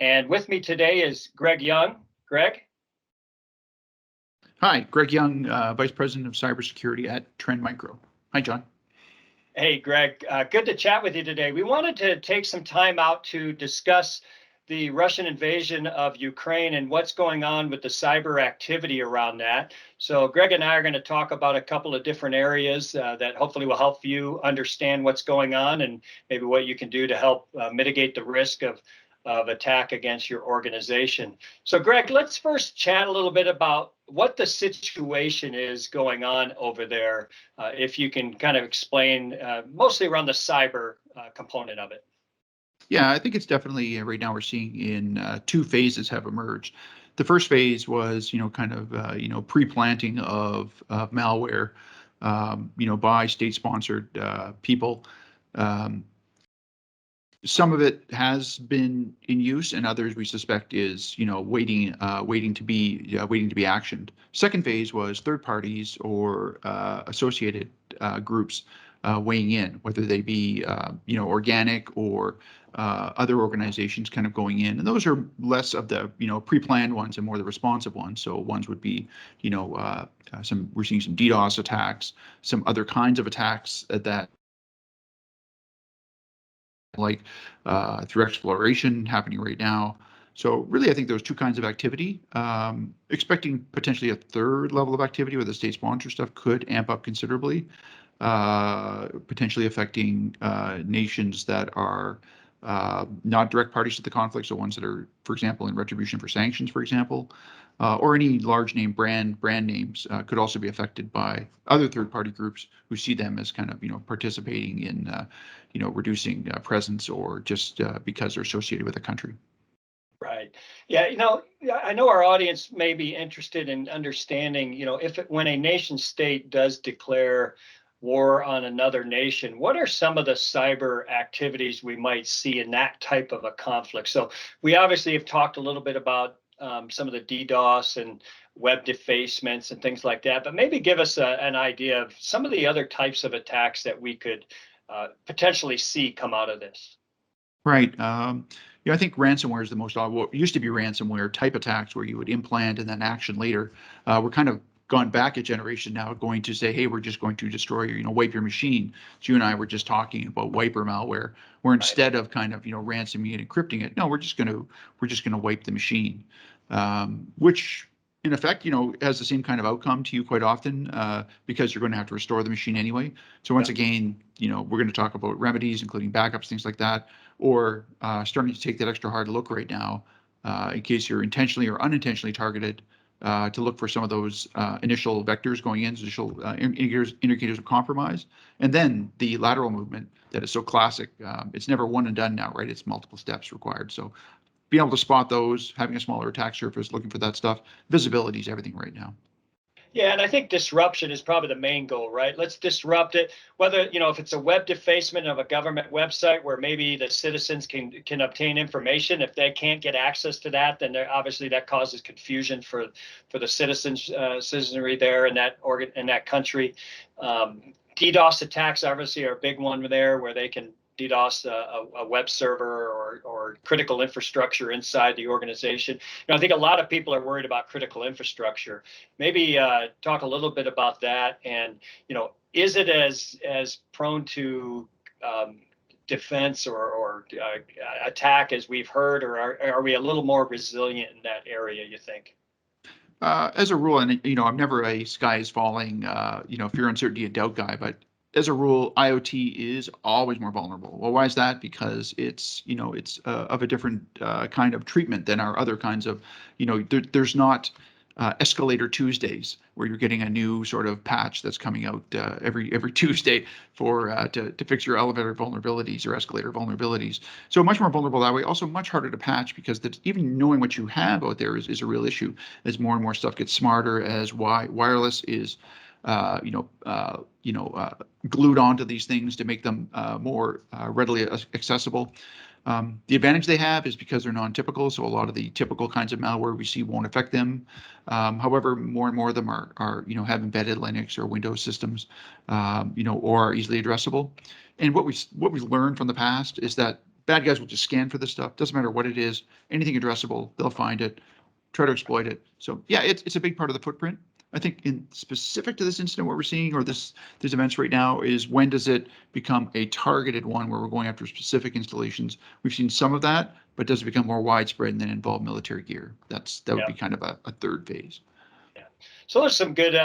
And with me today is Greg Young. Greg? Hi, Greg Young, Vice President of Cybersecurity at Trend Micro. Hi, John. Hey, Greg. Good to chat with you today. We wanted to take some time out to discuss the Russian invasion of Ukraine and what's going on with the cyber activity around that. So Greg and I are going to talk about a couple of different areas that hopefully will help you understand what's going on and maybe what you can do to help mitigate the risk of attack against your organization. So Greg, let's first chat a little bit about what the situation is going on over there. If you can kind of explain mostly around the cyber component of it. Yeah, I think it's definitely right now we're seeing in two phases have emerged. The first phase was, kind of, pre-planting of malware, by state-sponsored people. Some of it has been in use, and others we suspect is, waiting to be actioned. Second phase was third parties or associated groups weighing in, whether they be, organic or other organizations kind of going in, and those are less of the, pre-planned ones and more the responsive ones. So ones would be, we're seeing some DDoS attacks, some other kinds of attacks that. Like through exploration happening right now. So really, I think those two kinds of activity, expecting potentially a third level of activity where the state sponsor stuff could amp up considerably, potentially affecting nations that are not direct parties to the conflict, so ones that are, for example, in retribution for sanctions, for example, or any large name brand names could also be affected by other third-party groups who see them as kind of, participating in, reducing presence or just because they're associated with a country. Right. Yeah. I know our audience may be interested in understanding, when a nation state does declare war on another nation, what are some of the cyber activities we might see in that type of a conflict? So we obviously have talked a little bit about some of the DDoS and web defacements and things like that, but maybe give us an idea of some of the other types of attacks that we could potentially see come out of this. Right. I think ransomware is the most, what used to be ransomware type attacks where you would implant and then action later. We're kind of gone back a generation now, going to say, hey, we're just going to destroy your, wipe your machine. So you and I were just talking about wiper malware, where instead of kind of, ransoming and encrypting it, no, we're just going to wipe the machine, which in effect, has the same kind of outcome to you quite often, because you're going to have to restore the machine anyway. So once again, we're going to talk about remedies, including backups, things like that, or starting to take that extra hard look right now, in case you're intentionally or unintentionally targeted, to look for some of those initial vectors going in, initial indicators of compromise, and then the lateral movement that is so classic. It's never one and done now, right? It's multiple steps required. So being able to spot those, having a smaller attack surface, looking for that stuff, visibility is everything right now. Yeah, and I think disruption is probably the main goal, right? Let's disrupt it. Whether, if it's a web defacement of a government website where maybe the citizens can obtain information, if they can't get access to that, then obviously that causes confusion for the citizenry there in that country. DDoS attacks obviously are a big one there, where they can DDoS a web server or critical infrastructure inside the organization. I think a lot of people are worried about critical infrastructure. Maybe talk a little bit about that, and is it as prone to defense or attack as we've heard, or are we a little more resilient in that area, you think? As a rule, and I'm never a sky is falling, fear, uncertainty, and doubt guy, but as a rule, IoT is always more vulnerable. Well, why is that? Because it's of a different kind of treatment than our other kinds of, there's not escalator Tuesdays where you're getting a new sort of patch that's coming out every Tuesday for to fix your elevator vulnerabilities or escalator vulnerabilities. So much more vulnerable that way. Also much harder to patch, because even knowing what you have out there is a real issue as more and more stuff gets smarter, as wireless is glued onto these things to make them more readily accessible. The advantage they have is because they're non-typical, so a lot of the typical kinds of malware we see won't affect them. However, more and more of them are have embedded Linux or Windows systems, or are easily addressable. And what we learned from the past is that bad guys will just scan for this stuff. Doesn't matter what it is, anything addressable, they'll find it, try to exploit it. So yeah, it's a big part of the footprint. I think in specific to this incident, what we're seeing, or these events right now, is when does it become a targeted one where we're going after specific installations? We've seen some of that, but does it become more widespread and then involve military gear? That would be kind of a third phase. Yeah. So there's some good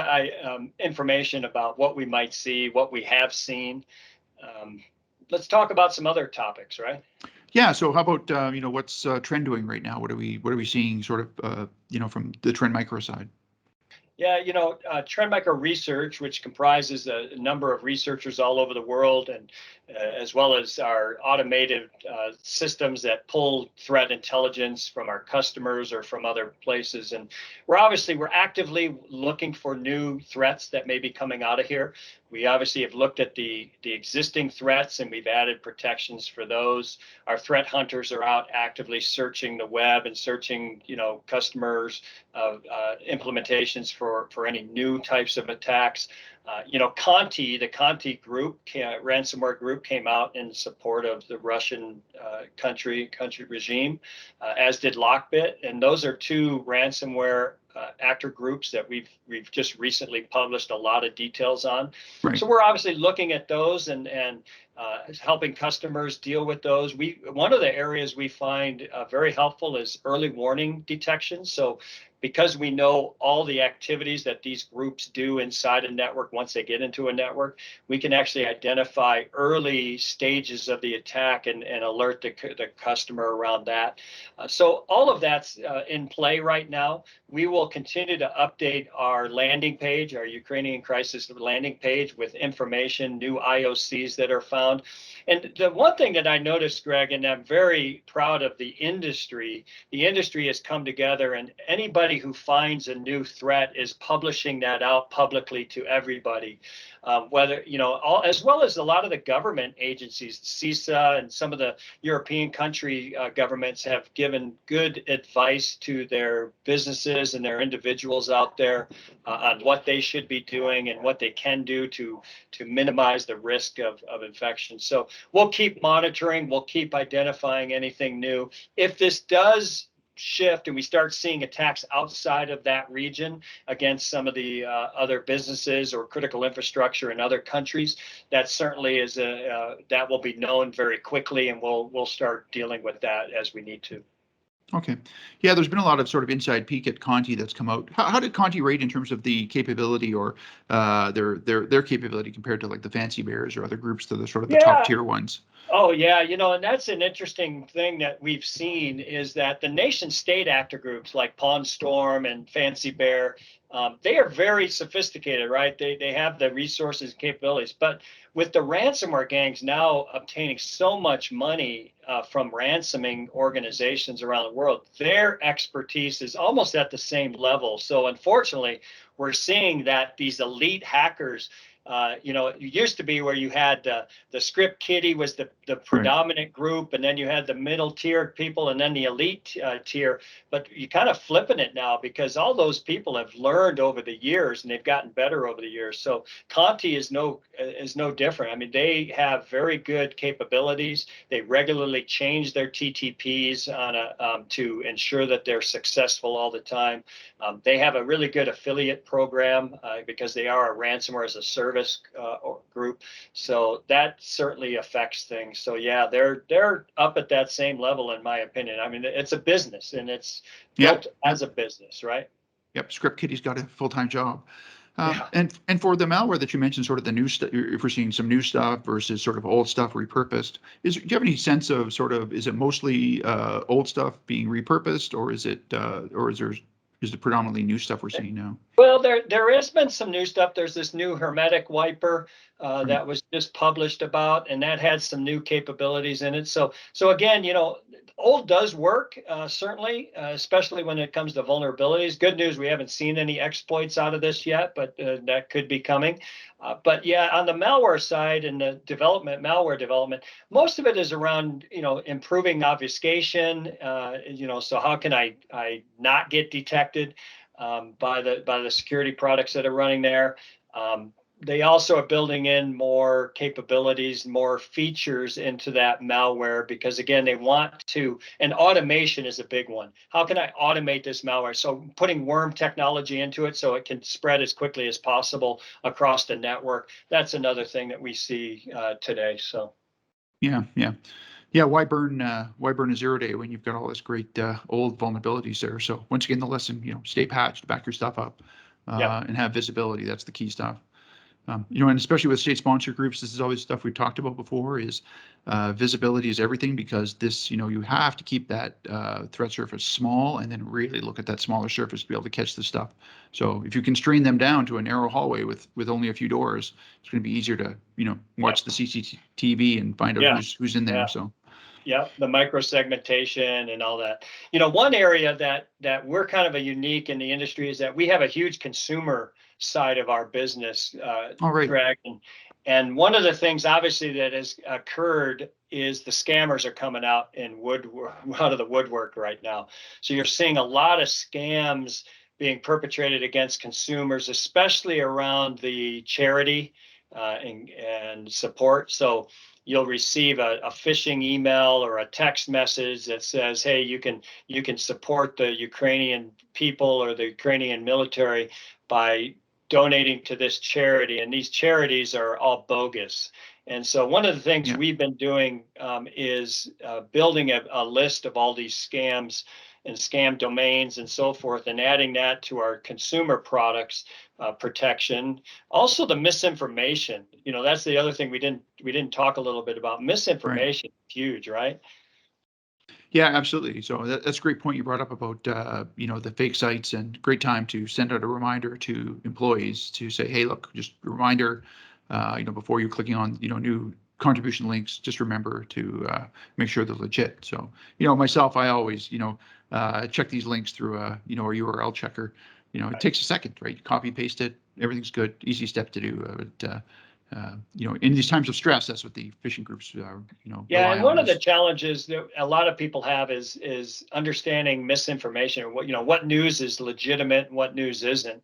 information about what we might see, what we have seen. Um, let's talk about some other topics, right? Yeah. So how about what's Trend doing right now? What are we seeing sort of from the Trend Micro side? Yeah, Trend Micro Research, which comprises a number of researchers all over the world, and as well as our automated systems that pull threat intelligence from our customers or from other places. And we're actively looking for new threats that may be coming out of here. We obviously have looked at the existing threats, and we've added protections for those. Our threat hunters are out actively searching the web and searching, customers' implementations for any new types of attacks. Conti, the Conti group, ransomware group, came out in support of the Russian country regime, as did Lockbit, and those are two ransomware actor groups that we've just recently published a lot of details on. Right. So we're obviously looking at those and helping customers deal with those. One of the areas we find very helpful is early warning detection. So because we know all the activities that these groups do inside a network, once they get into a network, we can actually identify early stages of the attack and alert the customer around that. So all of that's in play right now. We will continue to update our landing page, our Ukrainian crisis landing page, with information, new IOCs that are found. And the one thing that I noticed, Greg, and I'm very proud of the industry has come together, and anybody who finds a new threat is publishing that out publicly to everybody. Whether, as well as a lot of the government agencies, CISA and some of the European country governments have given good advice to their businesses and their individuals out there on what they should be doing and what they can do to minimize the risk of infection. So we'll keep monitoring, we'll keep identifying anything new. If this does shift and we start seeing attacks outside of that region against some of the other businesses or critical infrastructure in other countries, that certainly is that will be known very quickly, and we'll start dealing with that as we need to. Okay. Yeah, there's been a lot of sort of inside peek at Conti that's come out. How did Conti rate in terms of the capability or their capability compared to like the Fancy Bears or other groups that are sort of the top tier ones? Oh, yeah. And that's an interesting thing that we've seen, is that the nation state actor groups like Pawn Storm and Fancy Bear, they are very sophisticated, right? They have the resources and capabilities. But with the ransomware gangs now obtaining so much money from ransoming organizations around the world, their expertise is almost at the same level. So unfortunately, we're seeing that these elite hackers, it used to be where you had the script kiddie was the predominant group, and then you had the middle tier people, and then the elite tier. But you're kind of flipping it now, because all those people have learned over the years, and they've gotten better over the years. So Conti is no different. I mean, they have very good capabilities. They regularly change their TTPs to ensure that they're successful all the time. They have a really good affiliate program because they are a ransomware as a service group, so that certainly affects things. So yeah, they're up at that same level, in my opinion. I mean, it's a business, and it's built as a business, right? Yep, Script Kiddie's got a full-time job. And for the malware that you mentioned, sort of the new stuff, if we're seeing some new stuff versus sort of old stuff repurposed, do you have any sense of sort of, is it mostly old stuff being repurposed, or is it predominantly new stuff we're seeing now? Well, there has been some new stuff. There's this new hermetic wiper that was just published about, and that had some new capabilities in it. So again, old does work, certainly, especially when it comes to vulnerabilities. Good news, we haven't seen any exploits out of this yet, but that could be coming. But yeah, on the malware side and the malware development, most of it is around, improving obfuscation. So how can I not get detected by the security products that are running there? they also are building in more capabilities, more features into that malware because again, they want to, and automation is a big one. How can I automate this malware? So putting worm technology into it so it can spread as quickly as possible across the network. That's another thing that we see today. So. Yeah. Why burn a 0-day when you've got all this great old vulnerabilities there? So once again, the lesson, stay patched, back your stuff up, Yeah. and have visibility. That's the key stuff. And especially with state sponsor groups, this is always stuff we've talked about before. Is visibility is everything, because this, you have to keep that threat surface small and then really look at that smaller surface to be able to catch this stuff. So if you constrain them down to a narrow hallway with only a few doors, it's going to be easier to watch the CCTV and find out who's in there. So. Yeah, the micro segmentation and all that. One area that we're kind of a unique in the industry is that we have a huge consumer side of our business, All right. Greg. And one of the things obviously that has occurred is the scammers are coming out of the woodwork right now. So you're seeing a lot of scams being perpetrated against consumers, especially around the charity and support. So you'll receive a phishing email or a text message that says, hey, you can support the Ukrainian people or the Ukrainian military by donating to this charity. And these charities are all bogus. And so one of the things we've been doing is building a list of all these scams and scam domains and so forth, and adding that to our consumer products protection. Also, the misinformation. That's the other thing we didn't talk a little bit about. Misinformation is huge, right? Yeah, absolutely. So that's a great point you brought up about the fake sites, and great time to send out a reminder to employees to say, hey, look, just a reminder, before you're clicking on new contribution links, just remember to make sure they're legit. So myself, I always check these links through a URL checker. It takes a second, right? You copy paste it, everything's good, easy step to do. But in these times of stress, that's what the phishing groups Yeah, rely and one on of the challenges that a lot of people have is understanding misinformation, or what news is legitimate and what news isn't.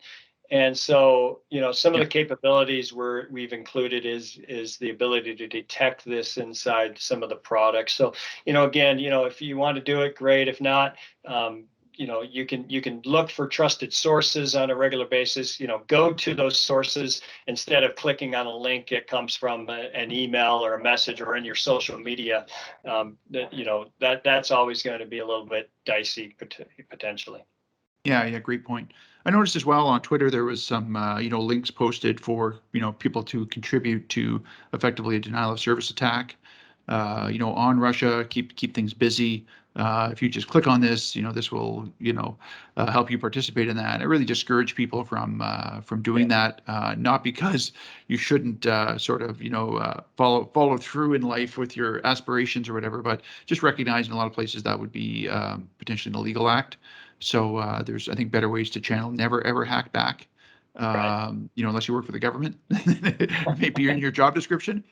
And so, some of the capabilities we've included is the ability to detect this inside some of the products. So, again, if you want to do it, great. If not, you can look for trusted sources on a regular basis. Go to those sources instead of clicking on a link that comes from an email or a message or in your social media. That's always going to be a little bit dicey potentially. Yeah, great point. I noticed as well on Twitter there was some links posted for people to contribute to effectively a denial of service attack. On Russia, keep things busy. If you just click on this, this will help you participate in that. I really discourage people from doing that. Not because you shouldn't follow through in life with your aspirations or whatever, but just recognize in a lot of places that would be potentially an illegal act. So there's, I think, better ways to channel. Never ever hack back, unless you work for the government. Maybe in your job description.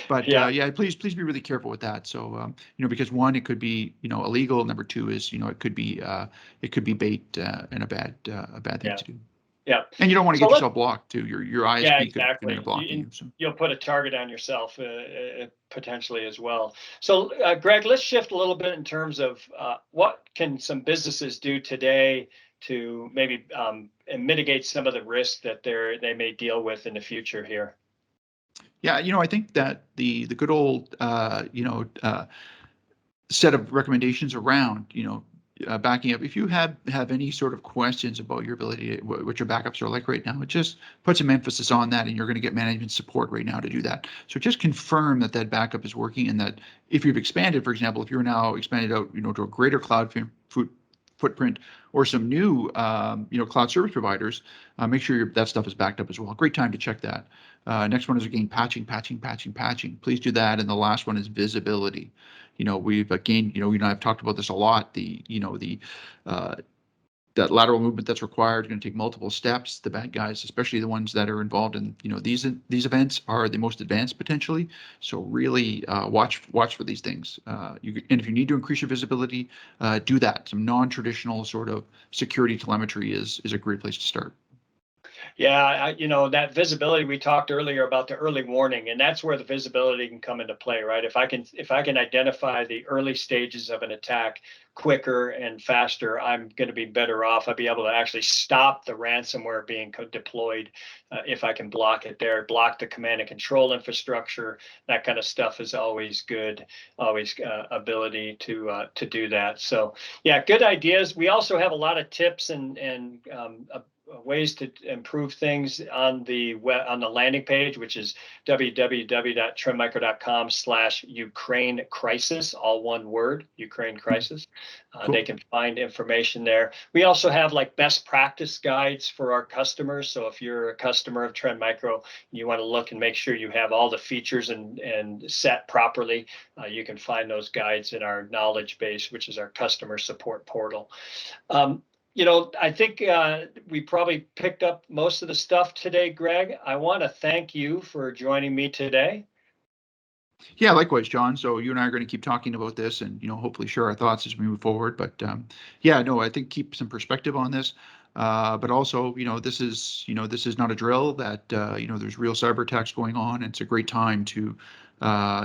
But please be really careful with that. So because one, it could be illegal. Number two is it could be bait and a bad thing to do. Yeah. And you don't want to get yourself blocked too. Your ISP exactly. could end up blocking you. So. You'll put a target on yourself potentially as well. So Greg, let's shift a little bit in terms of what can some businesses do today to maybe mitigate some of the risks that they may deal with in the future here. Yeah, I think that the good old set of recommendations around backing up. If you have any sort of questions about your ability, what your backups are like right now, just put some emphasis on that, and you're going to get management support right now to do that. So just confirm that backup is working, and that if you've expanded, for example, if you're now expanded out, to a greater cloud footprint or some new, cloud service providers, make sure that stuff is backed up as well. Great time to check that. Next one is again patching. Please do that. And the last one is visibility. We've again, you and I have talked about this a lot. That lateral movement that's required is going to take multiple steps. The bad guys, especially the ones that are involved in these events, are the most advanced potentially. So really watch for these things. And if you need to increase your visibility, do that. Some non-traditional sort of security telemetry is a great place to start. Yeah, that visibility we talked earlier about the early warning, and that's where the visibility can come into play, right? If I can identify the early stages of an attack quicker and faster, I'm going to be better off. I'll be able to actually stop the ransomware being deployed if I can block it there, block the command and control infrastructure. That kind of stuff is always good, always ability to do that. So yeah, good ideas. We also have a lot of tips and ways to improve things on the landing page, which is www.trendmicro.com/Ukraine crisis, all one word, Ukraine crisis. Cool. They can find information there. We also have like best practice guides for our customers. So if you're a customer of Trend Micro, you want to look and make sure you have all the features and set properly, you can find those guides in our knowledge base, which is our customer support portal. I think we probably picked up most of the stuff today, Greg. I want to thank you for joining me today. Yeah, likewise, John. So you and I are going to keep talking about this and, hopefully share our thoughts as we move forward. But yeah, no, I think keep some perspective on this. But also, this is not a drill that, there's real cyber attacks going on. And it's a great time to,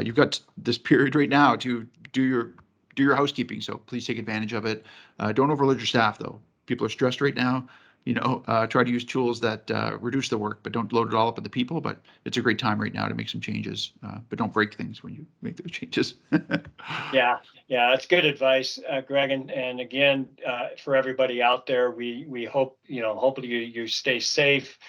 you've got this period right now to do your housekeeping. So please take advantage of it. Don't overload your staff though. People are stressed right now. Try to use tools that reduce the work, but don't load it all up on the people. But it's a great time right now to make some changes, but don't break things when you make those changes. Yeah, that's good advice, Greg. And again, for everybody out there, we hope, hopefully you stay safe,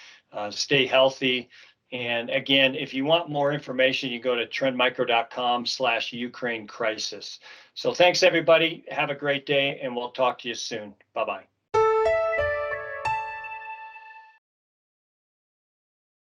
stay healthy. And again, if you want more information, you go to trendmicro.com/Ukraine crisis. So thanks, everybody. Have a great day, and we'll talk to you soon. Bye-bye.